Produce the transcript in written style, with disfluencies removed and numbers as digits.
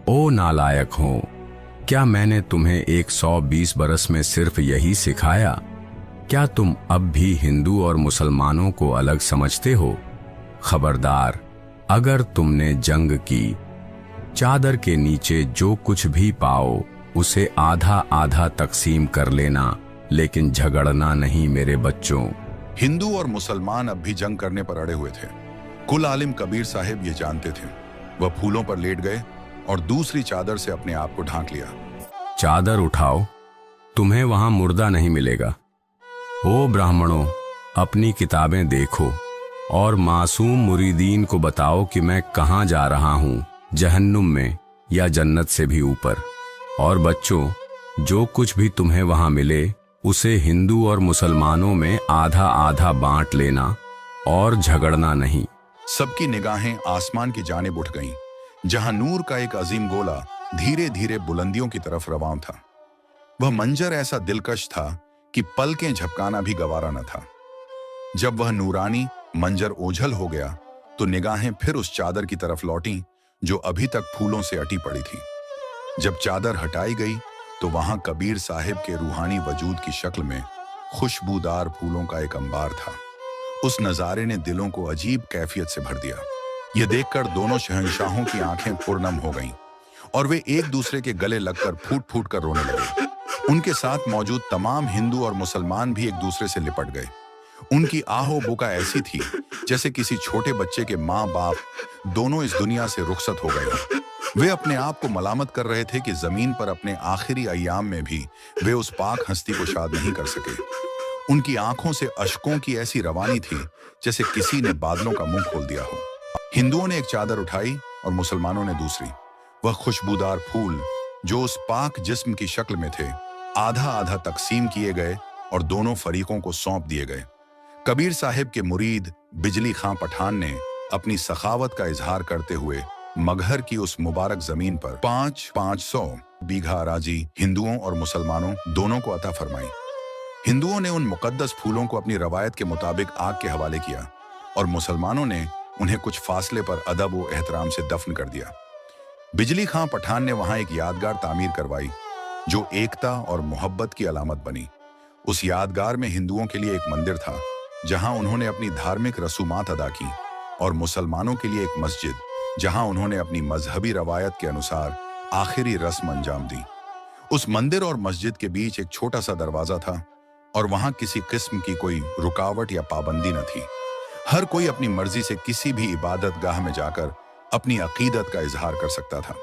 ओ नालायक हो, क्या मैंने तुम्हें 120 बरस में सिर्फ यही सिखाया? क्या तुम अब भी हिंदू और मुसलमानों को अलग समझते हो? खबरदार, अगर तुमने जंग की, चादर के नीचे जो कुछ भी पाओ उसे आधा आधा तकसीम कर लेना, लेकिन झगड़ना नहीं मेरे बच्चों। हिंदू और मुसलमान अब भी जंग करने पर अड़े हुए थे। कुल आलिम कबीर साहिब ये जानते थे। वह फूलों पर लेट गए और दूसरी चादर से अपने आप को ढांक लिया। चादर उठाओ, तुम्हें वहां मुर्दा नहीं मिलेगा। ओ ब्राह्मणों, अपनी किताबें देखो और मासूम मुरीदीन को बताओ कि मैं कहां जा रहा हूं, जहन्नुम में या जन्नत से भी ऊपर। और बच्चों, जो कुछ भी तुम्हें वहां मिले उसे हिंदू और मुसलमानों में आधा आधा बांट लेना और झगड़ना नहीं। सबकी निगाहें आसमान की जानिब उठ गईं, जहां नूर का एक अजीम गोला धीरे धीरे बुलंदियों की तरफ रवां था। वह मंजर ऐसा दिलकश था कि पलकें झपकाना भी गवारा न था। जब वह नूरानी मंजर ओझल हो गया तो निगाहें फिर उस चादर की तरफ लौटीं जो अभी तक फूलों से अटी पड़ी थी। जब चादर हटाई गई तो वहां कबीर साहिब के रूहानी वजूद की शक्ल में खुशबूदार फूलों का एक अंबार था। उस नजारे ने दिलों को अजीब कैफियत से भर दिया। यह देखकर दोनों शहंशाहों की आंखें पुरनम हो गईं और वे एक दूसरे के गले लगकर फूट फूट कर रोने लगे। उनके साथ मौजूद तमाम हिंदू और मुसलमान भी एक दूसरे से लिपट गए। उनकी आहो बुका ऐसी थी जैसे किसी छोटे बच्चे के माँ बाप दोनों इस दुनिया से रुखसत हो गए। वे अपने आप को मलामत कर रहे थे कि जमीन पर अपने आखिरी अय्याम में भी वे उस पाक हस्ती को शाद नहीं कर सके। उनकी आंखों से अश्कों की ऐसी रवानी थी जैसे किसी ने बादलों का मुंह खोल दिया हो। हिंदुओं ने एक चादर उठाई और मुसलमानों ने दूसरी। वह खुशबूदार फूल जो उस पाक जिस्म की शक्ल में थे आधा आधा तकसीम किए गए और दोनों फरीकों को सौंप दिए गए। कबीर साहिब के मुरीद बिजली खां पठान ने अपनी सखावत का इजहार करते हुए मगहर की उस मुबारक जमीन पर 500 बीघा अराजी हिंदुओं और मुसलमानों दोनों को अता फरमाई। हिंदुओं ने उन मुकद्दस फूलों को अपनी रवायत के मुताबिक आग के हवाले किया और मुसलमानों ने उन्हें कुछ फासले पर अदब व एहतराम से दफन कर दिया। बिजली खां पठान ने वहां एक यादगार तामीर करवाई जो एकता और मोहब्बत की अलामत बनी। उस यादगार में हिंदुओं के लिए एक मंदिर था जहां उन्होंने अपनी धार्मिक रसूमात अदा की और मुसलमानों के लिए एक मस्जिद जहां उन्होंने अपनी मजहबी रवायत के अनुसार आखिरी रस्म अंजाम दी। उस मंदिर और मस्जिद के बीच एक छोटा सा दरवाजा था और वहां किसी किस्म की कोई रुकावट या पाबंदी न थी। हर कोई अपनी मर्जी से किसी भी इबादत गाह में जाकर अपनी अकीदत का इजहार कर सकता था।